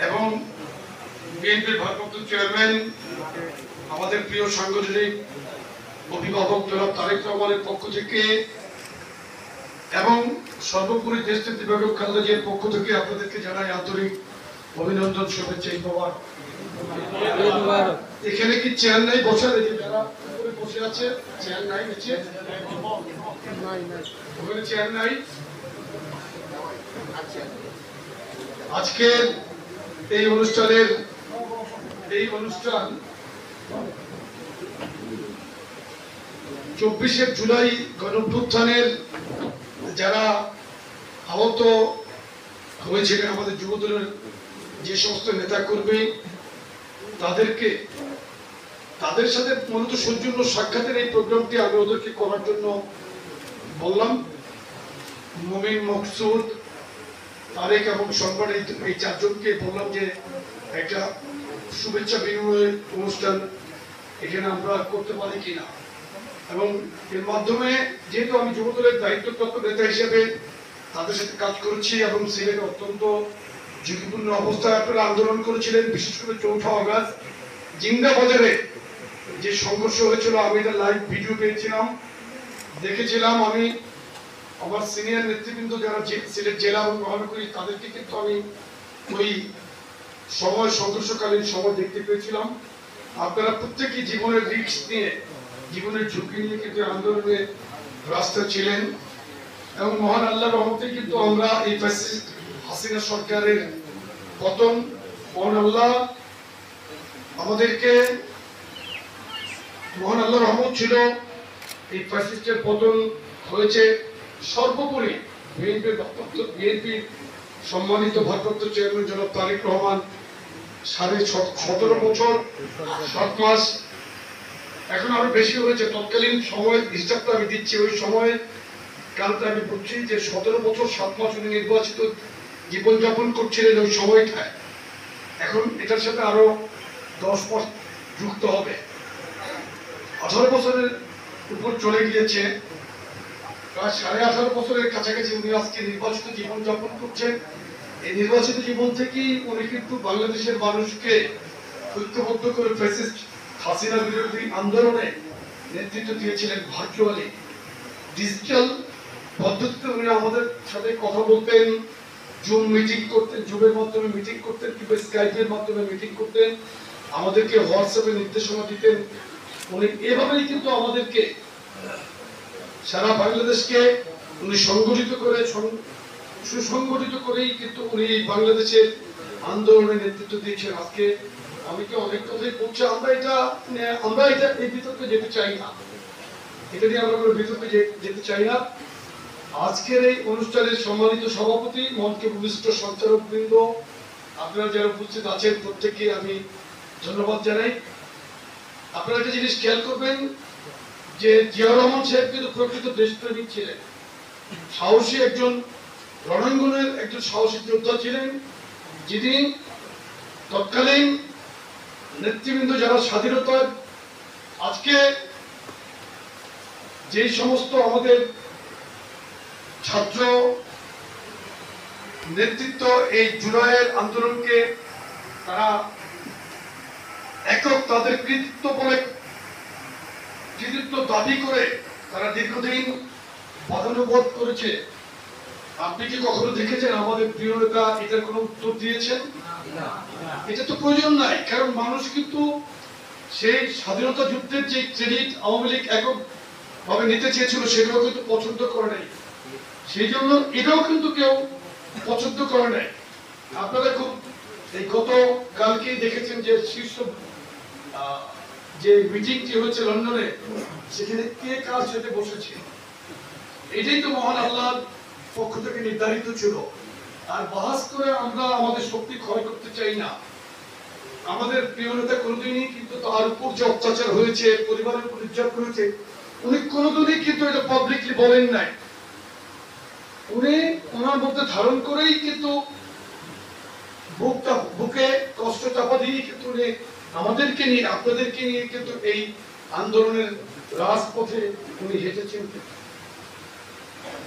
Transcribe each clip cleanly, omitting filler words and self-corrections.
এবং বিএনপির ভারপ্রাপ্ত চেয়ারম্যান আমাদের প্রিয় সাংগঠনিক অভিভাবক জনাব তারেক রহমানের পক্ষ থেকে এবং সর্বোপরি দেশনেত্রী বেগম খালেদা জিয়ার পক্ষ থেকে আপনাদেরকে জানাই আন্তরিক অভিনন্দন, শুভেচ্ছা, ঈদ। এখানে কি চেয়ার নাই বসার? এই যে যারা উপরে বসে আছে চেয়ার নাই, নিচে ওখানে চেয়ার নাই। আজকের এই অনুষ্ঠান 24শে জুলাই গণঅভ্যুত্থানের যারা আহত হয়েছিলেন আমাদের যুবদলের যে সমস্ত নেতা কর্মী, তাদের সাথে মূলত সৌজন্য সাক্ষাতের এই প্রোগ্রামটি আমি ওদেরকে করার জন্য বললাম। মুমিন, মকসুদ, তারেক এবং সম্মান এই চারজনকে বললাম যে একটা শুভেচ্ছা বিনিময়ের অনুষ্ঠান এখানে আমরা করতে পারি কিনা, এবং এর মাধ্যমে যেহেতু আমি যুবদলের দায়িত্বপ্রাপ্ত নেতা হিসেবে তাদের সাথে কাজ করেছি এবং সিলেটে অত্যন্ত ঝুঁকিপূর্ণ অবস্থায় আপনারা আন্দোলন করেছিলেন, বিশেষ করে 4 আগস্ট জিন্দা বাজারে যে সংঘর্ষ হয়েছিল, আমি এটা লাইভ ভিডিও পেয়েছিলাম, দেখেছিলাম। আমি আমার সিনিয়র নেতৃবৃন্দ যারা সিলেট জেলা এবং মহানগরী তাদেরকে কিন্তু আমি ওই সময় সংঘর্ষকালীন সময় দেখতে পেয়েছিলাম। আপনারা প্রত্যেকেই জীবনের রিস্ক নিয়ে, জীবনের ঝুঁকি নিয়ে কিন্তু আন্দোলনে রাস্তা ছিলেন, এবং মহান আল্লাহর রহমতে কিন্তু আমরা এই ফ্যাসিস্ট হাসিনা সরকারের পতন, মহান আল্লাহ আমাদেরকে, মহান আল্লাহর রহমত ছিল এই ফ্যাসিস্টের পতন হয়েছে। সর্বোপরি বিএনপির সম্মানিত ভারপ্রাপ্ত চেয়ারম্যান জনাব তারেক রহমান 17.5 বছর 7 মাস, এখন আরো বেশি হয়েছে, তৎকালীন সময়ের হিসাবটা আমি দিচ্ছি, ওই সময়ের কালটা আমি বলছি যে 17 বছর 7 মাস উনি নির্বাচিত জীবনযাপন করছিলেন ওই সময়টায়। এখন এটার সাথে আরো 10 মাস যুক্ত হবে, 18 বছরের উপর চলে গিয়েছে, প্রায় 18.5 বছরের কাছাকাছি উনি আজকে নির্বাচিত জীবনযাপন করছেন। এই নির্বাচিত জীবন থেকেই উনি কিন্তু বাংলাদেশের মানুষকে ঐক্যবদ্ধ করে ফ্যাসিস্ট হাসিনা বিরোধী আন্দোলনে নেতৃত্ব দিয়েছিলেন। ভার্চুয়ালি ডিজিটাল পদ্ধতিতে উনি আমাদের সাথে কথা বলতেন, জুম মিটিং করতেন, জুমের মাধ্যমে মিটিং করতেন কিংবা স্কাইপের মাধ্যমে মিটিং করতেন, আমাদেরকে হোয়াটসঅ্যাপে নির্দেশনা দিতেন। উনি এভাবেই কিন্তু আমাদেরকে সারা বাংলাদেশকে উনি সংগঠিত করে, সুসংগঠিত করেই কিন্তু উনি বাংলাদেশের আন্দোলনে নেতৃত্ব দিয়েছেন। আজকে আমি কি অনেক কথাই বলছি, আমরা এটা এই বিতর্কে যেতে চাই না, এটা নিয়ে আমরা কোনো বিতর্কে যেতে চাই না। আজকের এই অনুষ্ঠানের সম্মানিত সভাপতি, মঞ্চে উপবিষ্ট সঞ্চালক বৃন্দ, আপনারা যারা উপস্থিত আছেন প্রত্যেককে আমি ধন্যবাদ জানাই। আপনারা একটা জিনিস খেয়াল করবেন যে জিয়াউর রহমান সাহেব কিন্তু প্রকৃত দেশপ্রেমিক ছিলেন, সাহসী একজন, রণাঙ্গনের একজন সাহসী যোদ্ধা ছিলেন, যিনি তৎকালীন নেতৃবৃন্দ যারা স্বাধীনতার আজকে যে সমস্ত আমাদের ছাত্র নেতৃত্ব এই জুলাইয়ের আন্দোলনকে তারা একক তাদের কৃতিত্ব দাবি করে তারা দীর্ঘদিন বাধানুবাদ করেছে। আপনি কি কখনো দেখেছেন আমাদের প্রিয় নেতা এটার কোনো উত্তর দিয়েছেন? এটা তো প্রয়োজন নাই, কারণ মানুষ কিন্তু সেই স্বাধীনতা যুদ্ধের যে ক্রেডিট আওয়ামী লীগ একক ভাবে নিতে চেয়েছিল সেগুলো কিন্তু পছন্দ করে নাই, সেই জন্য এটাও কিন্তু কেউ পছন্দ করে নাই। আপনারা খুব এই গতকালকেই দেখেছেন যে শীর্ষ যে মিটিংটি হয়েছে লন্ডনে, সেখানে কে কার সাথে বসেছে, এটাই তো মহান আল্লাহর পক্ষ থেকে নির্ধারিত ছিল। আর বাহাস করে আমরা আমাদের শক্তি ক্ষয় করতে চাই না। আমাদের প্রিয় নেতা কোনদিনই কিন্তু তার উপর যে অত্যাচার হয়েছে, পরিবারের উপর নির্যাতন করেছে, উনি কোনদিনই কিন্তু এটা পাবলিকলি বলেন নাই। উনি ওনার মধ্যে ধারণ করেই কিন্তু বুকে কষ্ট চাপা দিয়ে কিন্তু উনি আমাদেরকে নিয়ে, আপনাদেরকে নিয়ে কিন্তু এই আন্দোলনের রাজপথে উনি হেঁটেছেন।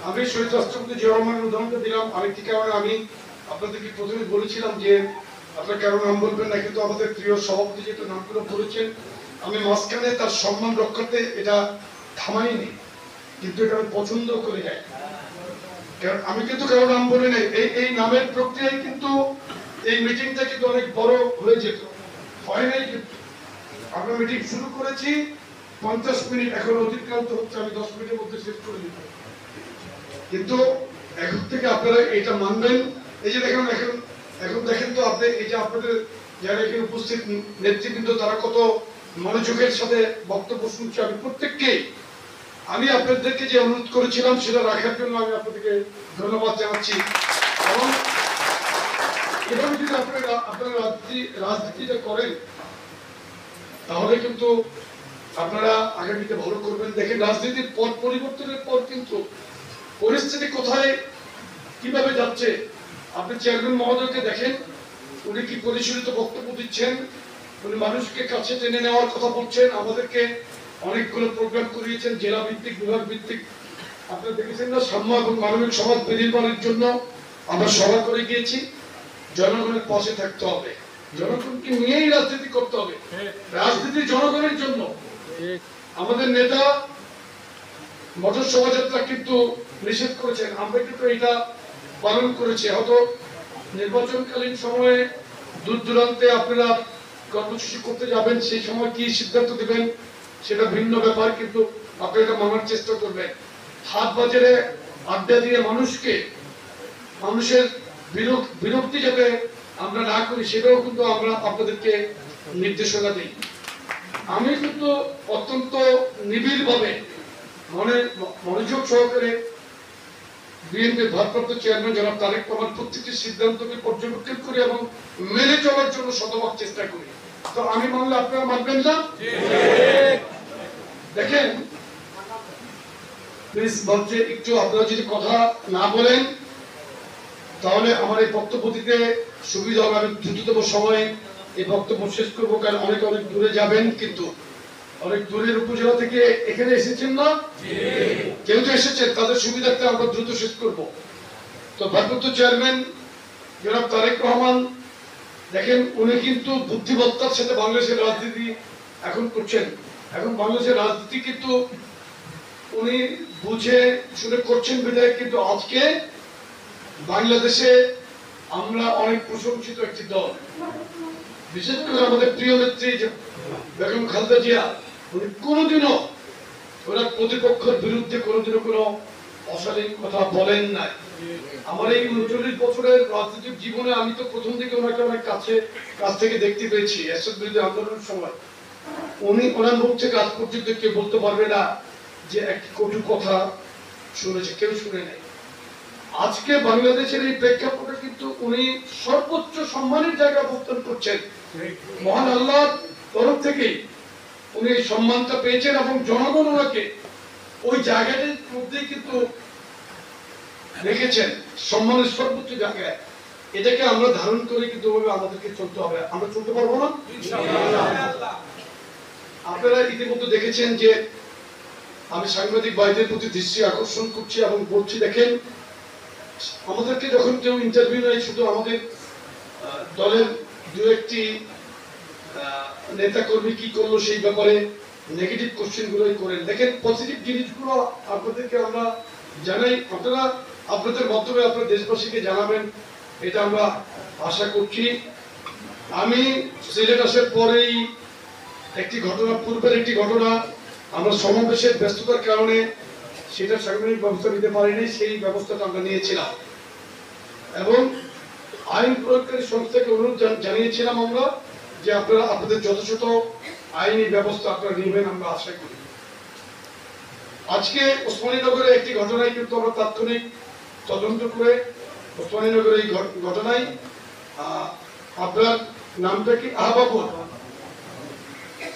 আমি শহীদ রাষ্ট্রপতি জিয়াউর রহমানের উদাহরণটা দিলাম আরেকটি কারণে। আমি আপনাদেরকে প্রথমে বলেছিলাম যে আপনার কারো নাম বলবেন না, কিন্তু আমাদের প্রিয় সভাপতি যেটা নামগুলো বলেছেন, আমি মাঝখানে তার সম্মান রক্ষাতে এটা থামাইনি, কিন্তু এটা আমি পছন্দ করে যাই। কারণ আমি কিন্তু কারো নাম বলি নাই, এই নামের প্রক্রিয়ায় কিন্তু এই মিটিংটা কিন্তু অনেক বড় হয়ে যেত, হয় নাই। কিন্তু আমরা মিটিং শুরু করেছি 50 মিনিট, এখন অতিক্রান্ত হচ্ছে, আমি 10 মিনিটের মধ্যে শেষ করে দিতে। কিন্তু এখন থেকে আপনারা এটা মানবেন। এই যে দেখেন, এখন দেখেন তো আপনি, এই যে আপনাদের যারা এখানে উপস্থিত নেতৃবৃন্দ, তারা কত মনোযোগের সাথে বক্তব্য শুনছে। আমি প্রত্যেককে, আমি আপনাদেরকে যে অনুরোধ করেছিলাম সেটা রাখার জন্য আমি আপনাদেরকে ধন্যবাদ জানাচ্ছি। এবং এভাবে যদি আপনারা রাজনীতিটা করেন, তাহলে কিন্তু আপনারা আগামীতে ভালো করবেন। দেখেন, রাজনীতির পর পরিবর্তনের পর কিন্তু পরিস্থিতি কোথায় কিভাবে যাচ্ছে, আপনি চেয়ারম্যান মহোদয়কে দেখেন, উনি কি পরিচালিত বক্তব্য দিচ্ছেন, উনি মানুষকে কাছে টেনে নেওয়ার কথা বলছেন। আমাদেরকে অনেকগুলো প্রোগ্রাম করিয়েছেন, জেলা ভিত্তিক, বিভাগ ভিত্তিক। আপনারা দেখেছেন না, সাম্য এবং মানবিক সমাজ বিনির্মাণের জন্য আমরা সভা করে গিয়েছি। জনগণের পাশে থাকতে হবে, জনগণকে নিয়েই রাজনীতি করতে হবে, রাজনীতি জনগণের জন্য। আমাদের নেতা মোটর শোভাযাত্রা কিন্তু নিষেধ করেছেন, আমরা কিন্তু এটা পালন করেছি। হয়তো নির্বাচনকালীন সময়ে দূর দূরান্তে আপনারা কর্মসূচি করতে যাবেন, সেই সময় কি সিদ্ধান্ত দিবেন সেটা ভিন্ন ব্যাপার, কিন্তু আপনারা এটা মানার চেষ্টা করবেন। হাট বাজারে আড্ডা দিয়ে মানুষের বিরক্তি যাতে আমরা না করি, সেটাও কিন্তু আমরা আপনাদেরকে নির্দেশনা দিই। আমি কিন্তু অত্যন্ত নিবিড় ভাবে মনোযোগ সহকারে বিএনপির ভারপ্রাপ্ত চেয়ারম্যান জনাব তারেক রহমান প্রত্যেকটি সিদ্ধান্তকে পর্যবেক্ষণ করি এবং মেনে চলার জন্য শতভাগ চেষ্টা করি। তো আমি মানলে আপনারা মানবেন না? দেখেন প্লিজ, বলছে একটু আপনারা যদি কথা না বলেন তাহলে আমার এই বক্তব্য দিতে সুবিধা হবে। আমি দ্রুততম সময়ে এই বক্তব্য শেষ করবো, কারণ অনেক দূরে যাবেন, কিন্তু অনেক দূরের উপজেলা থেকে এখানে এসেছেন না, কেউ তো এসেছেন, তাদের সুবিধার্থে আমরা দ্রুত শেষ করব। তো ভারপ্রাপ্ত চেয়ারম্যান জনাব তারেক রহমান, দেখেন উনি কিন্তু বুদ্ধিমত্তার সাথে বাংলাদেশের রাজনীতি এখন করছেন। এখন বাংলাদেশের রাজনীতি কিন্তু উনি বুঝে শুনে করছেন বিধায় কিন্তু আজকে বাংলাদেশে আমরা অনেক প্রশংসিত একটি দল। বিশেষ করে আমাদের প্রিয় নেত্রী বেগম খালেদা জিয়া, উনি কোনোদিনও ওনার প্রতিপক্ষের বিরুদ্ধে কোনোদিনও কোনো অশালীন কথা বলেন নাই। আমার এই 39 বছরের রাজনৈতিক জীবনে আমি তো প্রথম দিকে ওনাকে অনেক কাছ থেকে দেখতে পেয়েছি। এরশাদ বিরোধী আন্দোলনের সময় উনি ওনার মুখ থেকে আজ পর্যন্ত কেউ বলতে পারবে না যে একটি কটু কথা শুনেছে, কেউ শুনে নেই। আজকে বাংলাদেশের এই প্রেক্ষাপটে কিন্তু উনি সর্বোচ্চ সম্মানের জায়গা অবস্থান করছেন। মহান আল্লাহর তরফ থেকেই উনি এই সম্মানটা পেয়েছেন এবং জনগণ ওনাকে ওই জায়গাটির মধ্যেই কিন্তু রেখেছেন, সম্মানের সর্বোচ্চ জায়গায়। এটাকে আমরা ধারণ করে কিন্তু আমাদেরকে চলতে হবে। আমরা চলতে পারবো না? আপনারা ইতিমধ্যে দেখেছেন যে আমি সাংবাদিক ভাইদের প্রতি দৃষ্টি আকর্ষণ করছি এবং বলছি, দেখেন আমাদেরকে যখন কেউ ইন্টারভিউ নেয়, শুধু আমাদের দলের দু একটি নেতা কর্মী কি করলো সেই ব্যাপারে নেগেটিভ কোশ্চেন গুলোই করেন। দেখেন পজিটিভ জিনিসগুলো আপনাদেরকে আমরা জানাই, আপনারা আপনাদের মাধ্যমে আপনার দেশবাসীকে জানাবেন, এটা আমরা আশা করছি। আমি সিলেট আসার পরেই একটি ঘটনা, পূর্বের একটি ঘটনা, আমরা সমাবেশের ব্যস্ততার কারণে সেটা সাংবিধানিক ব্যবস্থা নিতে পারিনি, সেই ব্যবস্থাটা আমরা নিয়েছিলাম এবং আইন প্রয়োগকারী সংস্থাকে অনুরোধ জানিয়েছিলাম আমরা যে আপনারা আপনাদের যথাযথ আইনি ব্যবস্থা আপনারা নেবেন, আমরা আশা করি। আজকে ওসমানীনগরে একটি ঘটনায় কিন্তু আমরা তাৎক্ষণিক তদন্ত করে ওসমানীনগরের এই ঘটনায় আপনার নামটা কি? আহবাবুল।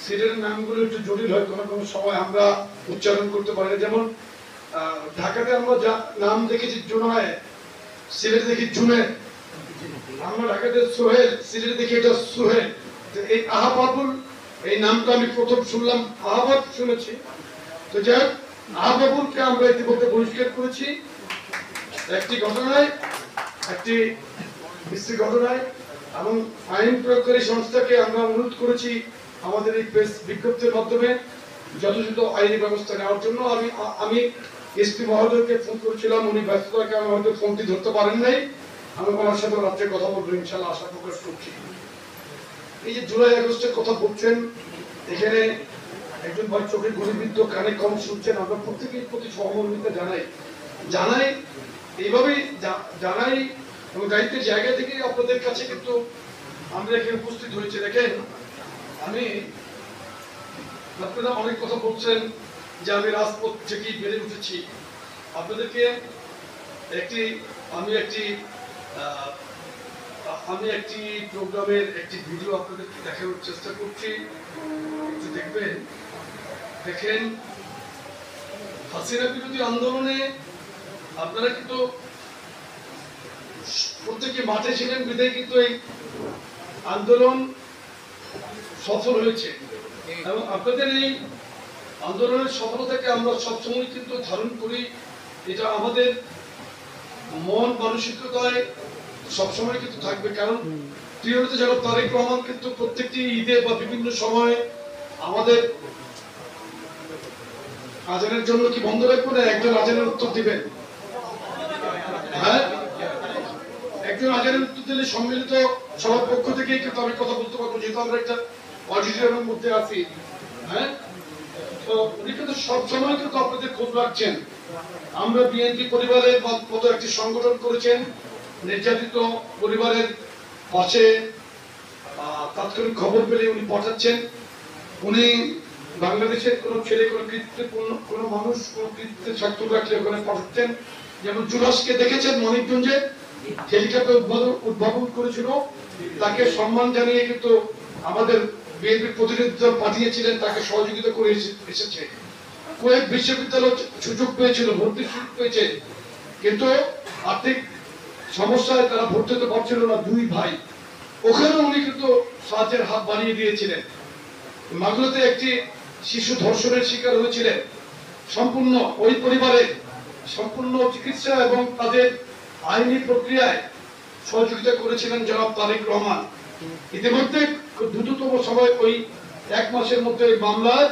সিলেটের নামগুলো একটু জটিল হয়, কোনো সময় আমরা উচ্চারণ করতে পারি না। যেমন ঢাকাতে আমরা যা নাম দেখেছি জুনায়, সিলেটে দেখি জুনে, আমরা ঢাকাতে সোহেল, সিলেটে দেখি এটা সোহেল। এই আহবাবুল এই নামটা আমি প্রথম শুনলাম, আহবাব শুনেছি। তো যাই হোক, আহবাবুলকে আমরা ইতিমধ্যে বহিষ্কার করেছি। একটি ঘটনায় একটি বিশ্রী ঘটনায়, এবং আইন প্রয়োগকারী সংস্থাকে আমরা অনুরোধ করেছি আমাদের এই প্রেস বিজ্ঞপ্তির মাধ্যমে যথাযথ আইনি ব্যবস্থা নেওয়ার জন্য। আমি এসপি মহোদয়কে ফোন করেছিলাম, উনি ব্যস্ততার কারণে হয়তো ফোনটি ধরতে পারেন নাই। আমি ওনার সাথে রাত্রে কথা বলবো, ইনশাল্লাহ আশা প্রকাশ করছি। এই যে জুলাই আগস্টের কথা বলছেন, এখানে একজন ভাই চোখে গুলিবিদ্ধ, কানে কম শুনছেন, আমরা প্রত্যেকের প্রতি সহমর্মিতা জানাই এইভাবেই জানাই, এবং দায়িত্বের জায়গা থেকে আপনাদের কাছে কিন্তু আমরা এখানে উপস্থিত হয়েছে। দেখেন, আপনারা অনেক কথা বলছেন যে আমি রাজপথ থেকেই বেড়ে উঠেছি। আপনাদেরকে আমি একটি প্রোগ্রামের একটি ভিডিও আপনাদেরকে দেখানোর চেষ্টা করছি, একটু দেখবেন। দেখেন, হাসিনা বিরোধী আন্দোলনে আপনারা কিন্তু প্রত্যেকে মাঠে ছিলেন, বিধায় কিন্তু এই আন্দোলন সফল হয়েছে, এবং আপনাদের এই আন্দোলনের সফলতাকে আমরা সবসময় কিন্তু ধারণ করি। এটা আমাদের মন মানসিকতায় সবসময় কিন্তু থাকবে, কারণ প্রিয় নেতা জনাব তারেক রহমান কিন্তু প্রত্যেকটি ঈদে বা বিভিন্ন সময়ে আমাদের আজানের জন্য কি বন্ধ রাখবো না একজন আজানের উত্তর দিবেন? হ্যাঁ, একজন আজানের উত্তর দিলে সম্মিলিত সবার পক্ষ থেকে কিন্তু আমি কথা বলতে পারবো, যেহেতু আমরা একটা অডিটোরিয়ামের মধ্যে আছি। হ্যাঁ, তো উনি কিন্তু সবসময় কিন্তু আপনাদের খোঁজ রাখছেন। আমরা বিএনপি পরিবারের মতো একটি সংগঠন করেছেন, নির্যাতিত পরিবারের পাশে তাৎক্ষণিক খবর পেলে উনি পাঠাচ্ছেন। উনি বাংলাদেশের কোন ছেলে, কোন কৃতিত্বপূর্ণ কোন মানুষ, কোন কৃতিত্বের স্বার্থ রাখলে ওখানে পাঠাচ্ছেন। যেমন জুলাসকে দেখেছেন, মানিকগঞ্জে হেলিকপ্টার উদ্ভাবন করেছিল, তাকে সম্মান জানিয়ে কিন্তু আমাদের বিএনপির প্রতিনিধি দল পাঠিয়েছিলেন, তাকে সহযোগিতা করে এসেছে। কুয়েত বিশ্ববিদ্যালয় সুযোগ পেয়েছিল, ভর্তির সুযোগ পেয়েছে, কিন্তু আর্থিক সমস্যায় তারা ভর্তি হতে পারছিল না, দুই ভাই। ওখানে উনি কিন্তু সাহায্যের হাত বাড়িয়ে দিয়েছিলেন। মাগুরাতে একটি শিশু ধর্ষণের শিকার হয়েছিলেন, সম্পূর্ণ ওই পরিবারের সম্পূর্ণ চিকিৎসা এবং তাদের আইনি প্রক্রিয়ায় সহযোগিতা করেছিলেন জনাব তারেক রহমান। ইতিমধ্যে দ্রুততম সময় ওই 1 মাসের মধ্যে ওই মামলার